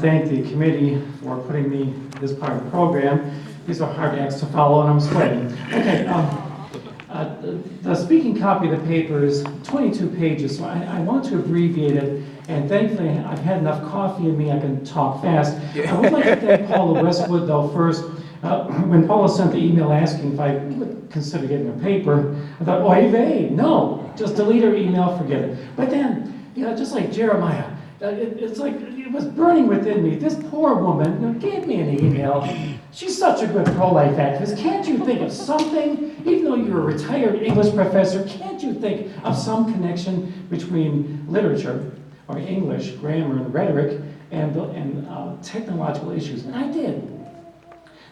Thank the committee for putting me this part of the program. These are hard acts to follow and I'm sweating. Okay, the speaking copy of the paper is 22 pages, so I want to abbreviate it, and thankfully I've had enough coffee in me I can talk fast. I would like to thank Paula Westwood though first. When Paula sent the email asking if I would consider getting a paper, I thought, oy vey, no, just delete her email, forget it. But then, you know, just like Jeremiah, it's like it was burning within me. This poor woman gave me an email. She's such a good pro-life activist. Can't you think of something, even though you're a retired English professor, can't you think of some connection between literature, or English, grammar, and rhetoric, and technological issues? And I did.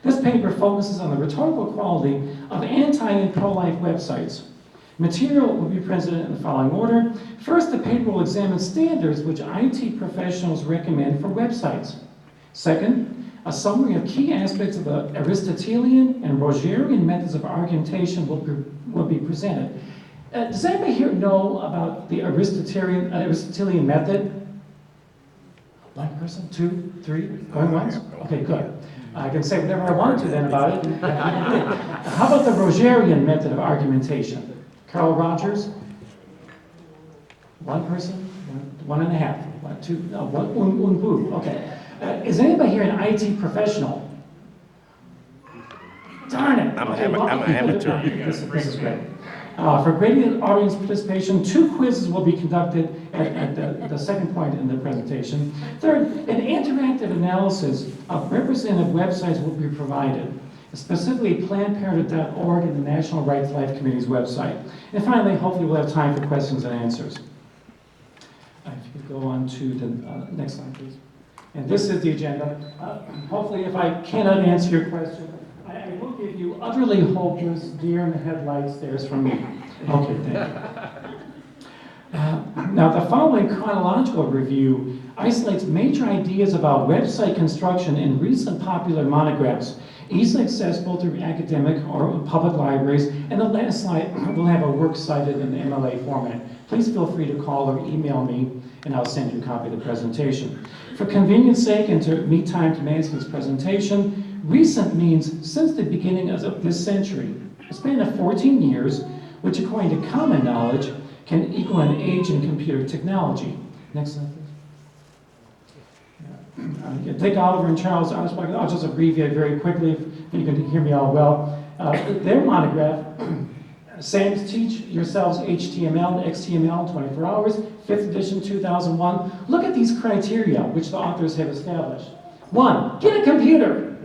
This paper focuses on the rhetorical quality of anti- and pro-life websites. Material will be presented in the following order. First, the paper will examine standards which IT professionals recommend for websites. Second, a summary of key aspects of the Aristotelian and Rogerian methods of argumentation will be presented. Does anybody here know about the Aristotelian method? One person, two, three, going once? Okay, good. I can say whatever I want to then about it. How about the Rogerian method of argumentation? Carl Rogers? One person? One and a half? One, two? No, one. Okay. Is anybody here an IT professional? Darn it! I'm an amateur. This is great. For graded audience participation, 2 quizzes will be conducted at the second point in the presentation. Third, an interactive analysis of representative websites will be provided, specifically PlannedParenthood.org and the National Right to Life Committee's website. And finally, hopefully we'll have time for questions and answers. If you could go on to the next slide, please. And this is the agenda. Hopefully, if I cannot answer your question, I will give you utterly hopeless deer in the headlights stares from me. Okay, thank you. Now, the following chronological review isolates major ideas about website construction in recent popular monographs, easily accessible through academic or public libraries. And the last slide will have a work cited in the MLA format. Please feel free to call or email me, and I'll send you a copy of the presentation. For convenience sake and to meet time to Manson's presentation, recent means since the beginning of this century, a span of 14 years, which according to common knowledge can equal an age in computer technology. Next slide, please. Take Oliver and Charles Osborne. I'll just abbreviate very quickly if you can hear me all well. Their monograph, SAMS Teach Yourselves HTML and XTML in 24 hours, 5th edition, 2001. Look at these criteria which the authors have established. 1, get a computer.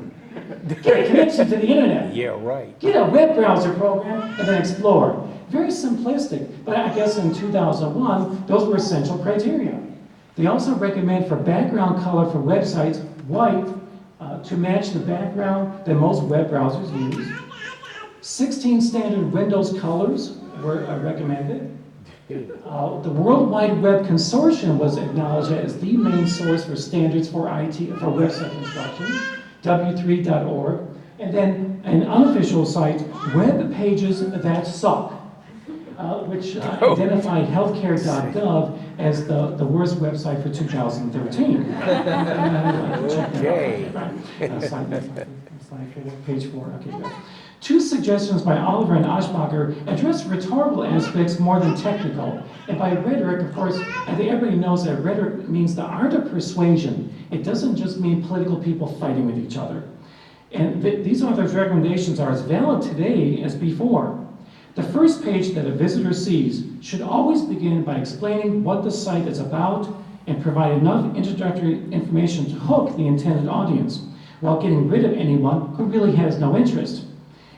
Get a connection to the internet. Yeah, right. Get a web browser program and then explore. Very simplistic, but I guess in 2001, those were essential criteria. They also recommend for background color for websites, white, to match the background that most web browsers use. 16 standard Windows colors were recommended. The World Wide Web Consortium was acknowledged as the main source for standards for IT, for website construction. W3.org, and then an unofficial site, Web Pages That Suck, which identified healthcare.gov as the worst website for 2013. Okay. Page 4. Okay, good. 2 suggestions by Oliver and Aschbacher address rhetorical aspects more than technical. And by rhetoric, of course, I think everybody knows that rhetoric means the art of persuasion. It doesn't just mean political people fighting with each other. And these authors' recommendations are as valid today as before. The first page that a visitor sees should always begin by explaining what the site is about and provide enough introductory information to hook the intended audience, while getting rid of anyone who really has no interest.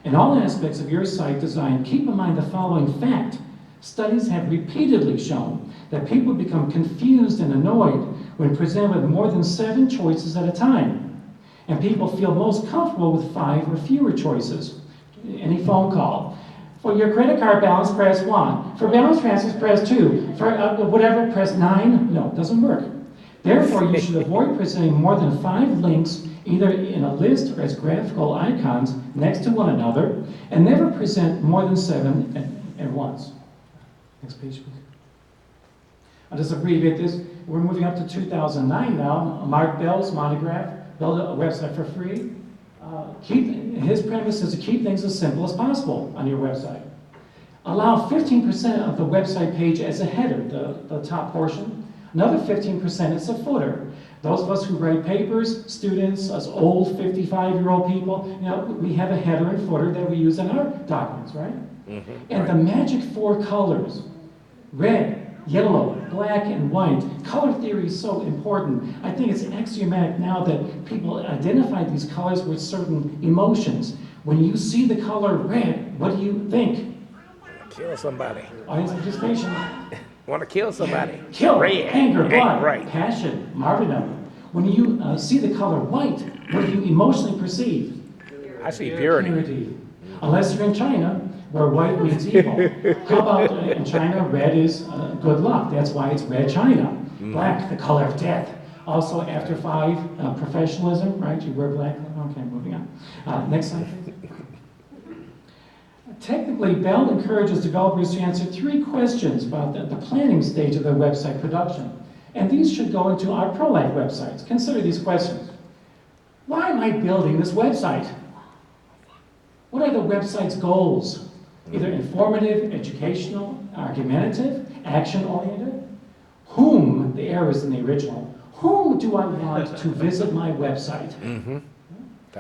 In all aspects of your site design, keep in mind the following fact. Studies have repeatedly shown that people become confused and annoyed when presented with more than 7 choices at a time. And people feel most comfortable with 5 or fewer choices. Any phone call. For your credit card balance, press 1. For balance transfers, press 2. For whatever, press 9. No, it doesn't work. Therefore, you should avoid presenting more than 5 links either in a list or as graphical icons next to one another, and never present more than 7 at once. Next page, please. I'll just abbreviate this. we're moving up to 2009 now. Mark Bell's monograph, Build a Website for Free. His premise is to keep things as simple as possible on your website. Allow 15% of the website page as a header, the top portion. Another 15% is a footer. Those of us who write papers, students, us old 55-year-old people, we have a header and footer that we use in our documents, right? Mm-hmm. And the magic 4 colors, red, yellow, black, and white. Color theory is so important. I think it's axiomatic now that people identify these colors with certain emotions. When you see the color red, what do you think? Kill somebody. Audience participation. Want to kill somebody. Kill, red, anger, blood, right. passion, martyrdom. When you see the color white, what do you emotionally perceive? I see purity. Unless you're in China, where white means evil. How about in China, red is good luck. That's why it's red China. Black, the color of death. Also, after 5, professionalism, right? You wear black. Okay, moving on. Next slide, please. Technically, Bell encourages developers to answer 3 questions about the planning stage of their website production. And these should go into our pro-life websites. Consider these questions. Why am I building this website? What are the website's goals? Either informative, educational, argumentative, action-oriented. Whom, the error is in the original, whom do I want to visit my website? Mm-hmm.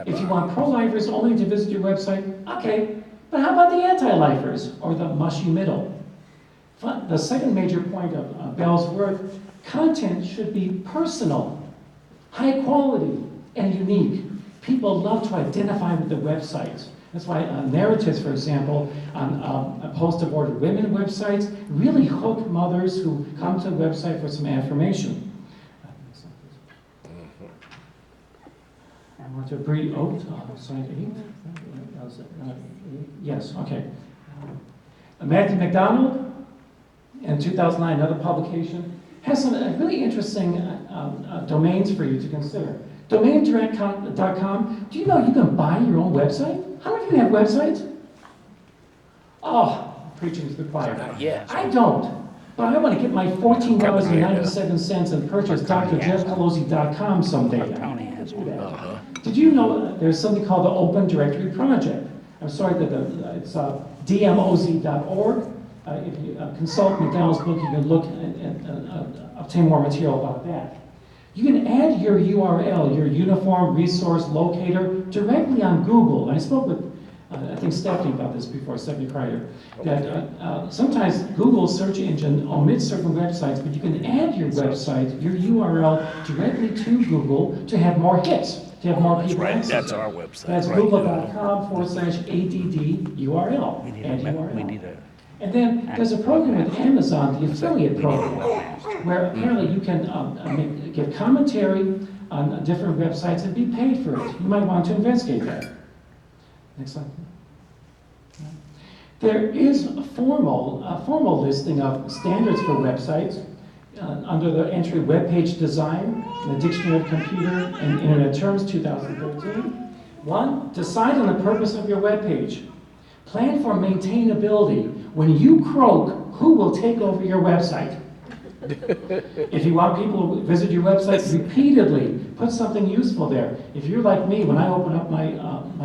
If you want pro-lifers only to visit your website, okay. But how about the anti-lifers, or the mushy middle? The second major point of Bell's work, content should be personal, high quality, and unique. People love to identify with the websites. That's why narratives, for example, on post-aborted women websites really hook mothers who come to the website for some affirmation. I want to brief, slide 8. Yes, okay. Matthew McDonald, in 2009, another publication, has some really interesting domains for you to consider. DomainDirect.com, do you know you can buy your own website? How many of you have websites? Oh, preaching to the choir. Yes. I don't, but I want to get my $14.97 and purchase drjeffkoloze.com someday. Did you know there's something called the Open Directory Project? I'm sorry that it's dmoz.org. If you consult McDonald's book, you can look and obtain more material about that. You can add your URL, your Uniform Resource Locator, directly on Google. I spoke with, I think, Stephanie about this before, Stephanie Kreider, that sometimes Google's search engine omits certain websites, but you can add your website, your URL, directly to Google to have more hits, to have more people access. That's our website. That's google.com/add URL. We need a And then there's a program with Amazon, the affiliate program, where apparently you can give commentary on different websites and be paid for it. You might want to investigate that. Next slide. There is a formal listing of standards for websites under the entry Web Page Design in the Dictionary of Computer and Internet Terms 2013. 1, decide on the purpose of your web page. Plan for maintainability. When you croak, who will take over your website? If you want people to visit your website repeatedly, put something useful there. If you're like me, when I open up my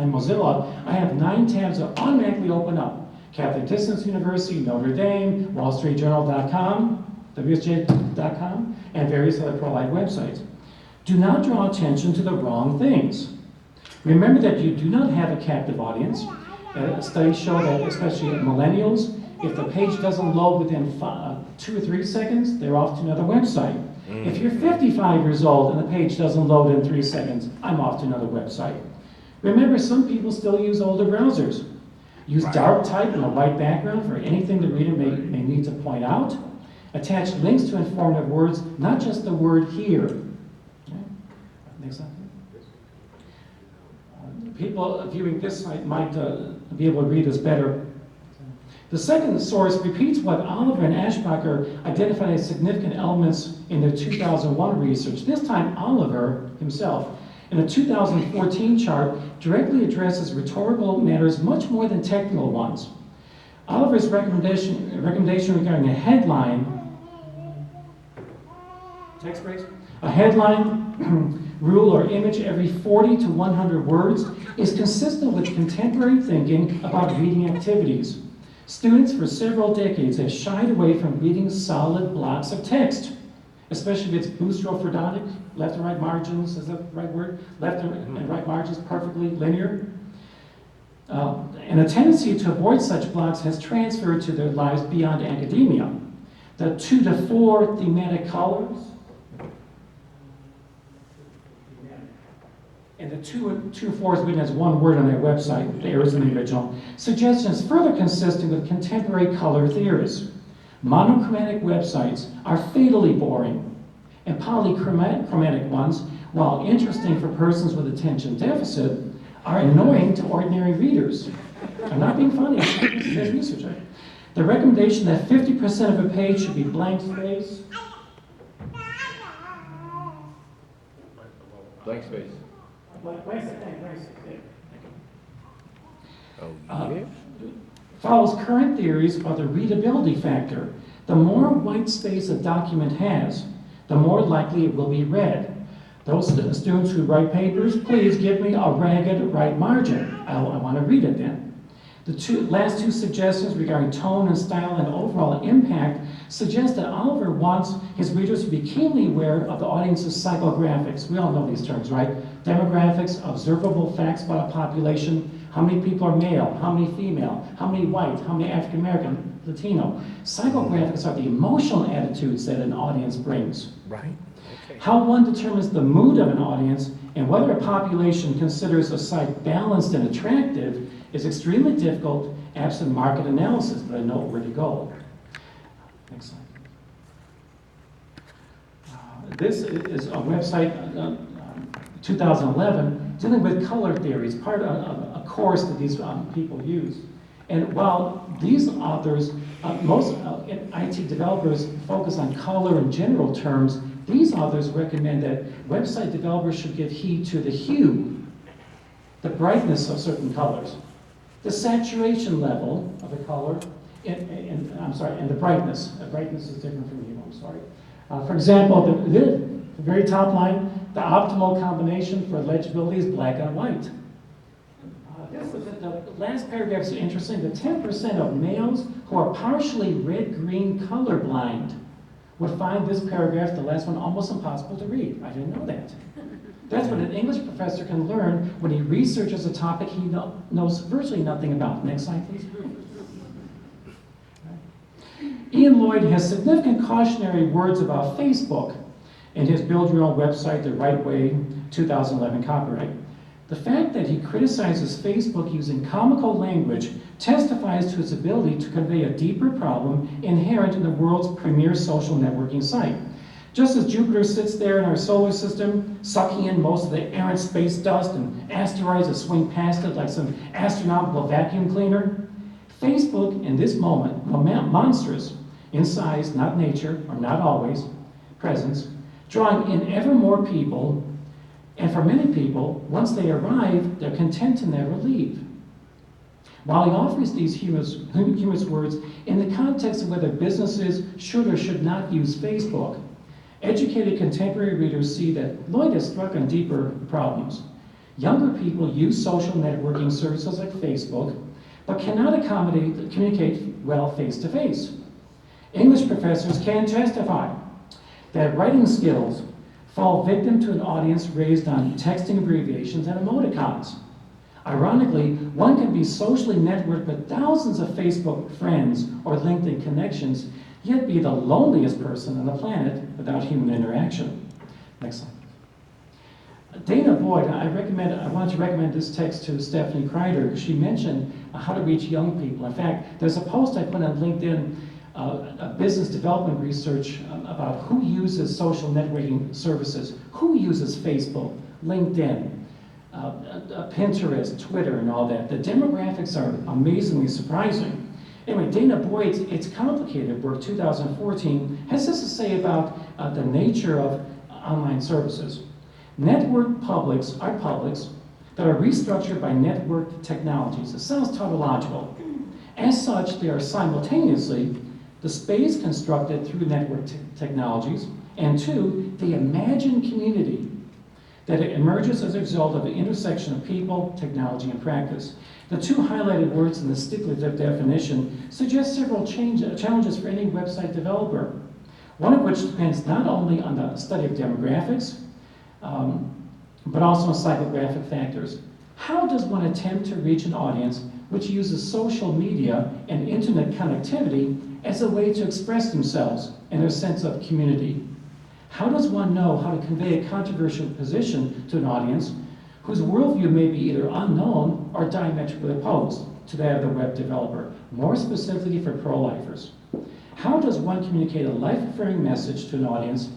Mozilla, I have 9 tabs that automatically open up. Catholic Distance University, Notre Dame, WallStreetJournal.com, WSJ.com, and various other pro-life websites. Do not draw attention to the wrong things. Remember that you do not have a captive audience. Studies show that, especially millennials, if the page doesn't load within 2 or 3 seconds, they're off to another website. If you're 55 years old and the page doesn't load in 3 seconds, I'm off to another website. Remember, some people still use older browsers. Use dark type and a white background for anything the reader may need to point out. Attach links to informative words, not just the word here. Okay. Next slide. People viewing this site might be able to read this better. The second source repeats what Oliver and Ashbacher identified as significant elements in their 2001 research. This time, Oliver himself, in a 2014 chart, directly addresses rhetorical matters much more than technical ones. Oliver's recommendation regarding a headline text breaks. A headline, rule, or image every 40 to 100 words is consistent with contemporary thinking about reading activities. Students for several decades have shied away from reading solid blocks of text, especially if it's boustrophodonic, left and right margins, is that the right word? Left and right margins perfectly linear. And a tendency to avoid such blocks has transferred to their lives beyond academia. The 2 to 4 thematic colors, and the two fours written as one word on their website, there is in the original, suggestions further consistent with contemporary color theories. Monochromatic websites are fatally boring, and polychromatic ones, while interesting for persons with attention deficit, are annoying to ordinary readers. I'm not being funny, there's research on it. The recommendation that 50% of a page should be blank space. Blank space. Follows current theories about the readability factor. The more white space a document has, the more likely it will be read. Those students who write papers, please give me a ragged right margin. I want to read it then. The last two suggestions regarding tone and style and overall impact suggest that Oliver wants his readers to be keenly aware of the audience's psychographics. We all know these terms, right? Demographics, observable facts about a population, how many people are male, how many female, how many white, how many African American, Latino. Psychographics are the emotional attitudes that an audience brings. Right. Okay. How one determines the mood of an audience and whether a population considers a site balanced and attractive is extremely difficult absent market analysis, but I know where to go. Next slide. This is a website, 2011, dealing with color theories, part of a course that these people use. And while these authors, most IT developers focus on color in general terms, these authors recommend that website developers should give heed to the hue, the brightness of certain colors, the saturation level of the color, and the brightness. The brightness is different from hue, I'm sorry. For example, the very top line, the optimal combination for legibility is black and white. The last paragraph is interesting. The 10% of males who are partially red-green colorblind would find this paragraph, the last one, almost impossible to read. I didn't know that. That's what an English professor can learn when he researches a topic he knows virtually nothing about. Next slide, please. Ian Lloyd has significant cautionary words about Facebook in his Build Your Own Website the Right Way 2011 copyright. The fact that he criticizes Facebook using comical language testifies to his ability to convey a deeper problem inherent in the world's premier social networking site. Just as Jupiter sits there in our solar system, sucking in most of the errant space dust and asteroids that swing past it like some astronomical vacuum cleaner, Facebook, in this moment, monstrous in size, not nature, or not always, presence, drawing in ever more people, and for many people, once they arrive, they're content to never leave. While he offers these humorous words in the context of whether businesses should or should not use Facebook, educated contemporary readers see that Lloyd has struck on deeper problems. Younger people use social networking services like Facebook, but cannot communicate well face-to-face. English professors can testify that writing skills fall victim to an audience raised on texting abbreviations and emoticons. Ironically, one can be socially networked with thousands of Facebook friends or LinkedIn connections, yet be the loneliest person on the planet without human interaction. Next slide. Dana Boyd, I wanted to recommend this text to Stephanie Kreider. She mentioned how to reach young people. In fact, there's a post I put on LinkedIn, a business development research about who uses social networking services, who uses Facebook, LinkedIn, Pinterest, Twitter, and all that. The demographics are amazingly surprising. Anyway, Dana Boyd's It's Complicated work, 2014, has this to say about the nature of online services. Network publics are publics that are restructured by network technologies. It sounds tautological. As such, they are simultaneously the space constructed through network technologies And two, the imagined community that emerges as a result of the intersection of people, technology, and practice. The two highlighted words in the stipulative definition suggest several challenges for any website developer, one of which depends not only on the study of demographics, but also on psychographic factors. How does one attempt to reach an audience which uses social media and internet connectivity as a way to express themselves and their sense of community? How does one know how to convey a controversial position to an audience whose worldview may be either unknown or diametrically opposed to that of the web developer, more specifically for pro-lifers? How does one communicate a life-affirming message to an audience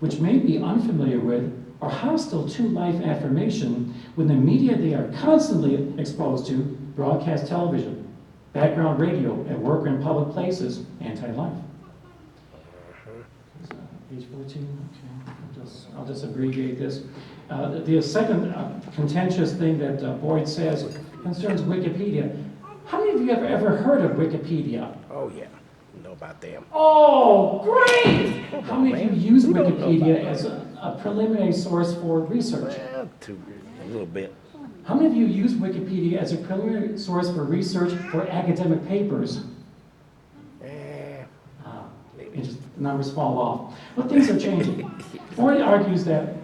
which may be unfamiliar with or hostile to life affirmation when the media they are constantly exposed to, broadcast television, background radio at work or in public places, anti-life? Page 14, okay, I'll just abbreviate this. The second contentious thing that Boyd says concerns Wikipedia. How many of you have ever heard of Wikipedia? Oh, yeah. Know about them. Oh, great! How many of you use Who don't know Wikipedia about as a preliminary source for research? Well, a little bit. How many of you use Wikipedia as a preliminary source for research for academic papers? Just the numbers fall off. But things are changing. Boyd argues that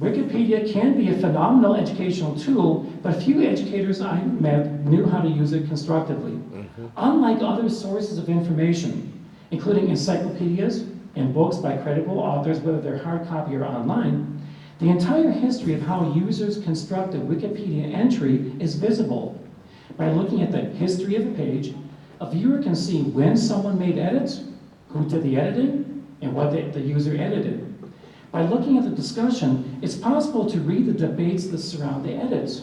Wikipedia can be a phenomenal educational tool, but few educators I met knew how to use it constructively. Unlike other sources of information, including encyclopedias and books by credible authors, whether they're hard copy or online, the entire history of how users construct a Wikipedia entry is visible. By looking at the history of a page, a viewer can see when someone made edits, who did the editing, and what the user edited. By looking at the discussion, it's possible to read the debates that surround the edits.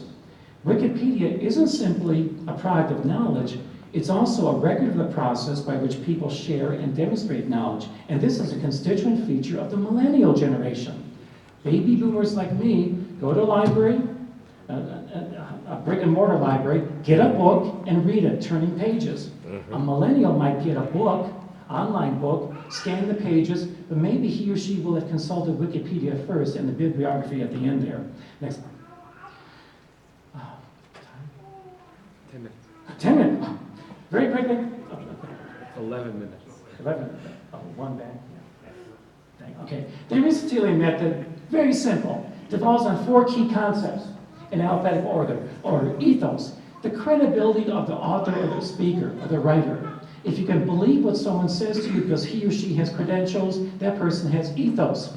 Wikipedia isn't simply a product of knowledge, it's also a record of the process by which people share and demonstrate knowledge. And this is a constituent feature of the millennial generation. Baby boomers like me go to a library, a brick and mortar library, get a book and read it, turning pages. A millennial might get a book, online book, scan the pages, but maybe he or she will have consulted Wikipedia first and the bibliography at the end there. Next one. 10 minutes. 10 minutes. Very quickly. 11 minutes. 11. Oh, one back. Okay. The Aristotelian method, very simple, devolves on 4 key concepts in alphabetical order. Ethos, the credibility of the author or the speaker or the writer. If you can believe what someone says to you because he or she has credentials, that person has ethos.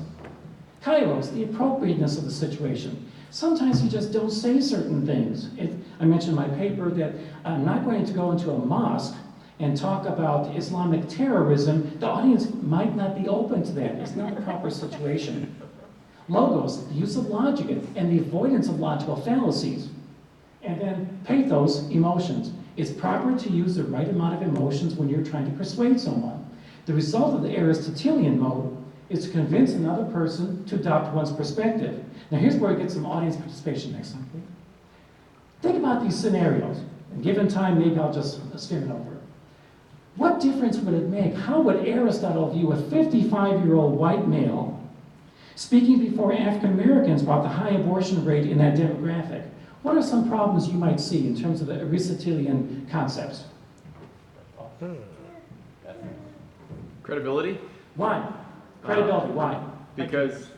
Kairos, the appropriateness of the situation. Sometimes you just don't say certain things. I mentioned in my paper that I'm not going to go into a mosque and talk about Islamic terrorism. The audience might not be open to that. It's not a proper situation. Logos, the use of logic and the avoidance of logical fallacies. And then pathos, emotions. It's proper to use the right amount of emotions when you're trying to persuade someone. The result of the Aristotelian mode is to convince another person to adopt one's perspective. Now here's where we get some audience participation. Next time, please. Think about these scenarios. And given time, maybe I'll just skim it over. What difference would it make? How would Aristotle view a 55-year-old white male speaking before African Americans about the high abortion rate in that demographic? What are some problems you might see in terms of the Aristotelian concepts? Credibility? Why? Credibility, why? Because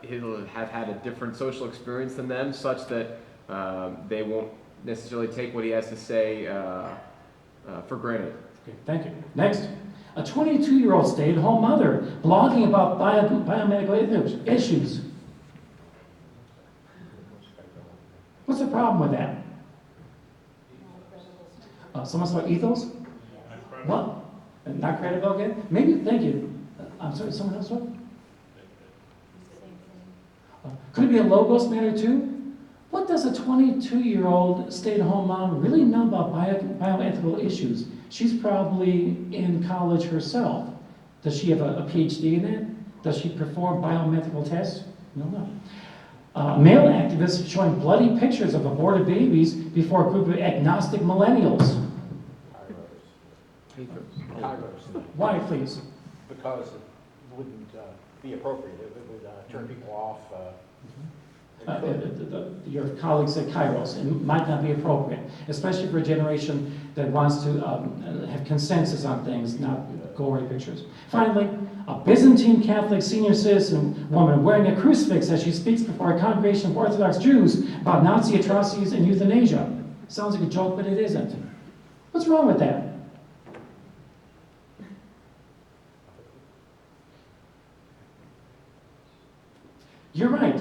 he'll have had a different social experience than them, such that they won't necessarily take what he has to say for granted. Okay, thank you. Next. A 22-year-old stay-at-home mother blogging about biomedical issues. What's the problem with that? Someone saw ethos? What? Not credible again? Maybe, thank you. I'm sorry, someone else what? Could it be a logos matter too? What does a 22-year-old stay-at-home mom really know about bioethical issues? She's probably in college herself. Does she have a PhD in that? Does she perform biomethical tests? No. Male activists showing bloody pictures of aborted babies before a group of agnostic millennials. Why, please? Because it wouldn't be appropriate. It would turn people off. Your colleague said kairos, it might not be appropriate, especially for a generation that wants to have consensus on things, not gory pictures. Finally, a Byzantine Catholic senior citizen woman wearing a crucifix as she speaks before a congregation of Orthodox Jews about Nazi atrocities and euthanasia. Sounds like a joke, but it isn't. What's wrong with that? You're right.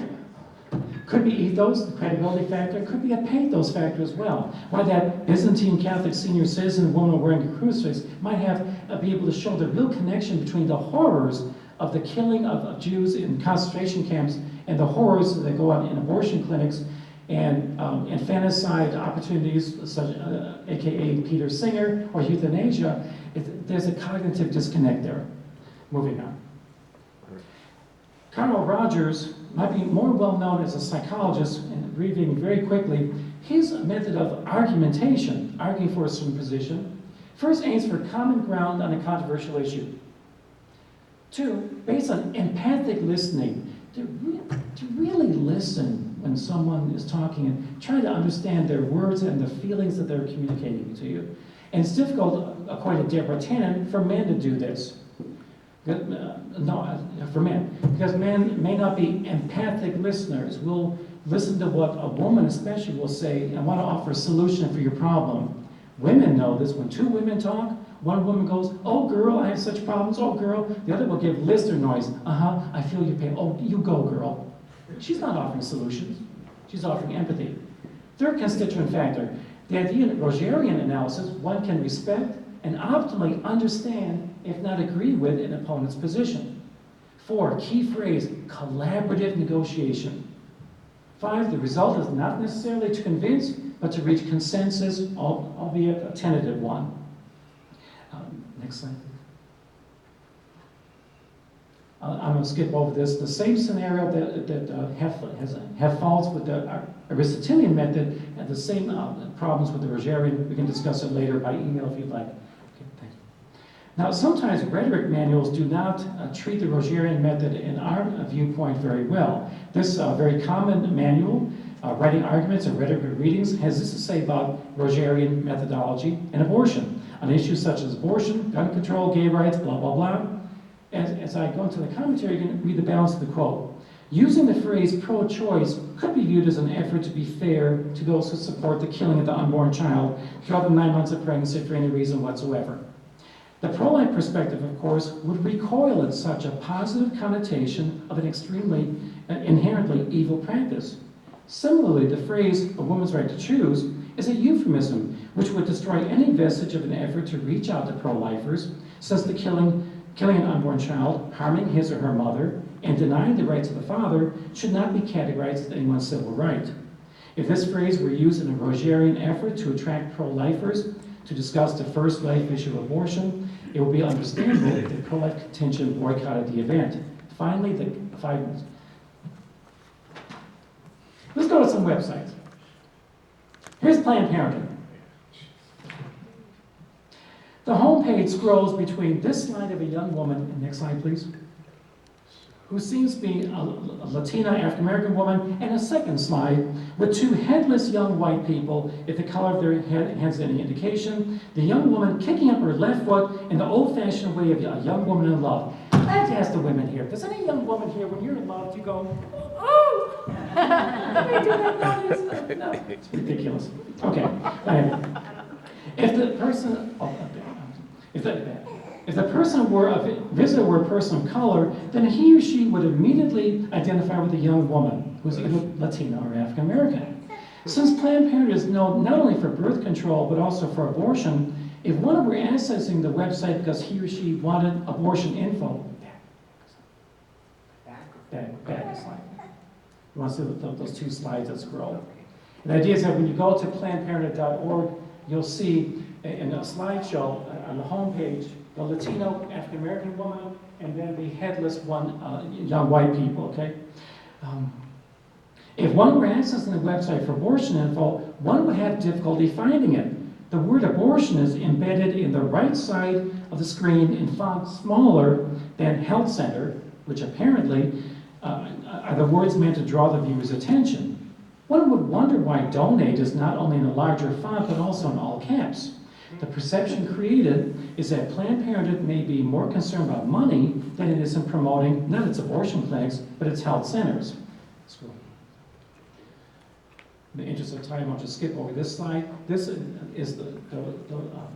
Could be ethos, the credibility factor, could be a pathos factor as well. Why that Byzantine Catholic senior citizen woman wearing a crucifix might be able to show the real connection between the horrors of the killing of Jews in concentration camps and the horrors that go on in abortion clinics and infanticide opportunities, such aka Peter Singer, or euthanasia. There's a cognitive disconnect there. Moving on. Carl Rogers might be more well known as a psychologist, and reading very quickly, his method of argumentation, arguing for a certain position, first aims for common ground on a controversial issue. Two, based on empathic listening, to really listen when someone is talking and try to understand their words and the feelings that they're communicating to you. And it's difficult, according to Deborah Tannen, for men to do this. For men, because men may not be empathic listeners. Will listen to what a woman especially will say and want to offer a solution for your problem. Women know this. When two women talk, one woman goes, "Oh girl, I have such problems, oh girl." The other will give listener noise. I feel your pain. Oh, you go girl. She's not offering solutions. She's offering empathy. Third constituent factor, the idea in Rogerian analysis, one can respect and optimally understand, if not agree with, an opponent's position. 4, key phrase, collaborative negotiation. 5, the result is not necessarily to convince, but to reach consensus, albeit a tentative one. Next slide. I'm going to skip over this. The same scenario that have faults with the Aristotelian method and the same problems with the Rogerian. We can discuss it later by email if you'd like. Now, sometimes rhetoric manuals do not treat the Rogerian method in our viewpoint very well. This very common manual, Writing Arguments and Rhetoric Readings, has this to say about Rogerian methodology and abortion, on issues such as abortion, gun control, gay rights, blah, blah, blah. As I go into the commentary, you can read the balance of the quote. Using the phrase pro-choice could be viewed as an effort to be fair to those who support the killing of the unborn child throughout the 9 months of pregnancy for any reason whatsoever. The pro-life perspective, of course, would recoil at such a positive connotation of an extremely, inherently evil practice. Similarly, the phrase, a woman's right to choose, is a euphemism which would destroy any vestige of an effort to reach out to pro-lifers, since the killing an unborn child, harming his or her mother, and denying the rights of the father should not be categorized as anyone's civil right. If this phrase were used in a Rogerian effort to attract pro-lifers to discuss the first life issue of abortion, it would be understandable if the pro-life contingent boycotted the event. Finally, the 5 minutes. Let's go to some websites. Here's Planned Parenthood. The homepage scrolls between this slide of a young woman, next slide please, who seems to be a Latina African-American woman, and a second slide with 2 headless young white people, if the color of their head has any indication. The young woman kicking up her left foot in the old-fashioned way of a young woman in love. I have to ask the women here, does any young woman here, when you're in love, you go, oh! Can I do that? No, it's ridiculous. Okay. If the person, if the person were a visitor were a person of color, then he or she would immediately identify with a young woman who's either Latina or African American. Since Planned Parenthood is known not only for birth control but also for abortion, if one were accessing the website because he or she wanted abortion info, back slide. You want to see those 2 slides that scroll. And the idea is that when you go to PlannedParenthood.org, you'll see in a slideshow on the homepage the Latino African-American woman and then the headless one, young white people, okay? If one were accessing the website for abortion info, one would have difficulty finding it. The word abortion is embedded in the right side of the screen in font smaller than health center, which apparently are the words meant to draw the viewer's attention. One would wonder why donate is not only in a larger font, but also in all caps. The perception created is that Planned Parenthood may be more concerned about money than it is in promoting not its abortion clinics, but its health centers. In the interest of time, I'll just skip over this slide. This is the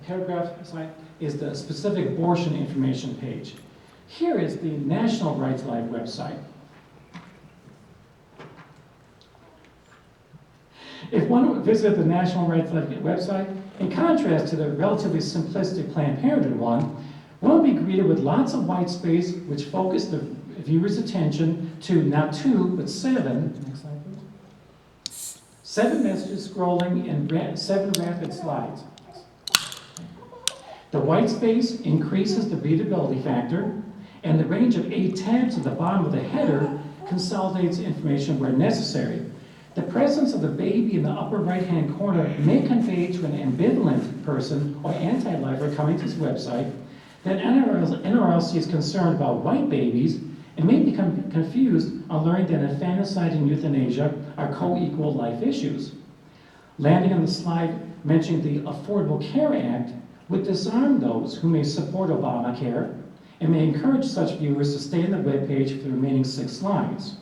paragraph slide, is the specific abortion information page. Here is the National Right to Life website. If one visited the National Right to Life website, in contrast to the relatively simplistic Planned Parenthood one would be greeted with lots of white space which focus the viewer's attention to not 2, but 7, next slide please, 7 messages scrolling in 7 rapid slides. The white space increases the readability factor, and the range of 8 tabs at the bottom of the header consolidates information where necessary. The presence of the baby in the upper right-hand corner may convey to an ambivalent person or anti-lifer coming to this website that NRLC is concerned about white babies and may become confused on learning that infanticide and euthanasia are co-equal life issues. Landing on the slide mentioning the Affordable Care Act would disarm those who may support Obamacare and may encourage such viewers to stay on the webpage for the remaining 6 slides.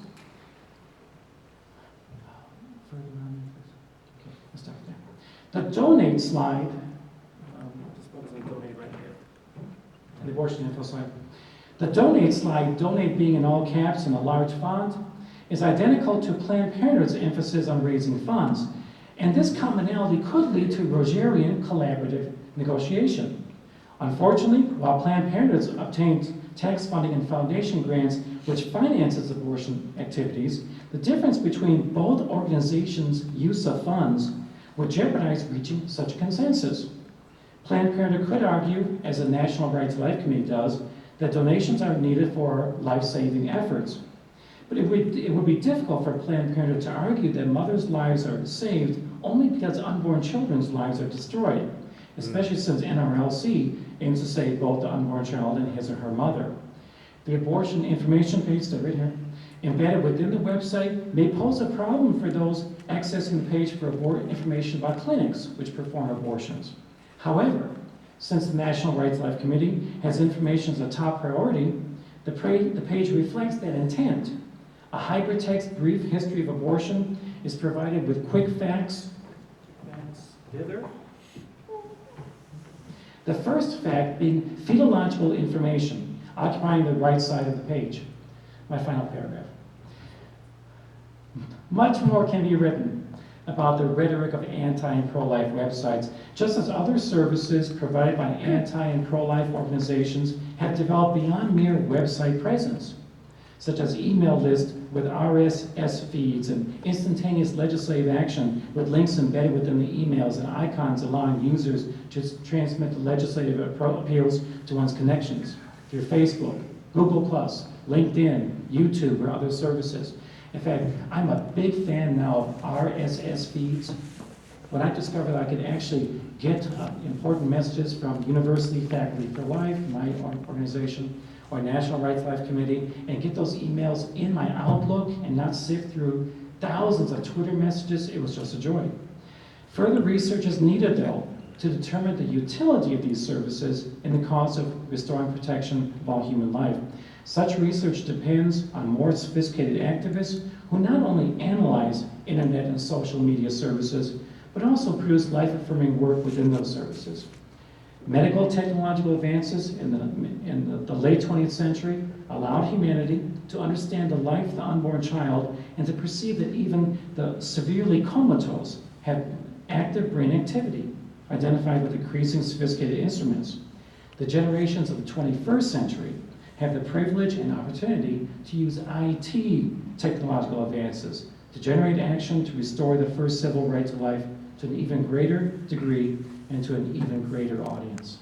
The donate slide, donate right here, the abortion info slide. The donate slide, donate being in all caps in a large font, is identical to Planned Parenthood's emphasis on raising funds, and this commonality could lead to Rogerian collaborative negotiation. Unfortunately, while Planned Parenthood obtained tax funding and foundation grants which finances abortion activities, the difference between both organizations' use of funds would jeopardize reaching such a consensus. Planned Parenthood could argue, as the National Right to Life Committee does, that donations are needed for life-saving efforts. But it would be difficult for Planned Parenthood to argue that mothers' lives are saved only because unborn children's lives are destroyed, especially since NRLC aims to save both the unborn child and his or her mother. The abortion information page, that's right here, embedded within the website may pose a problem for those accessing the page for information about clinics which perform abortions. However, since the National Right to Life Committee has information as a top priority, the page reflects that intent. A hypertext brief history of abortion is provided with quick facts. Hither. The first fact being fetological information, occupying the right side of the page. My final paragraph. Much more can be written about the rhetoric of anti and pro-life websites, just as other services provided by anti and pro-life organizations have developed beyond mere website presence, such as email lists with RSS feeds and instantaneous legislative action with links embedded within the emails and icons allowing users to transmit the legislative appeals to one's connections through Facebook, Google+, LinkedIn, YouTube, or other services. In fact, I'm a big fan now of RSS feeds. When I discovered I could actually get important messages from University Faculty for Life, my organization, or National Right to Life Committee, and get those emails in my Outlook and not sift through thousands of Twitter messages, it was just a joy. Further research is needed, though, to determine the utility of these services in the cause of restoring protection of all human life. Such research depends on more sophisticated activists who not only analyze internet and social media services, but also produce life-affirming work within those services. Medical technological advances in the late 20th century allowed humanity to understand the life of the unborn child and to perceive that even the severely comatose have active brain activity, identified with increasing sophisticated instruments. The generations of the 21st century have the privilege and opportunity to use IT technological advances to generate action to restore the first civil right to life to an even greater degree and to an even greater audience.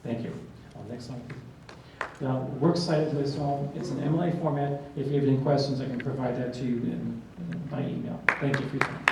Thank you. Next slide. The works cited list, it's an MLA format. If you have any questions, I can provide that to you by email. Thank you for your time.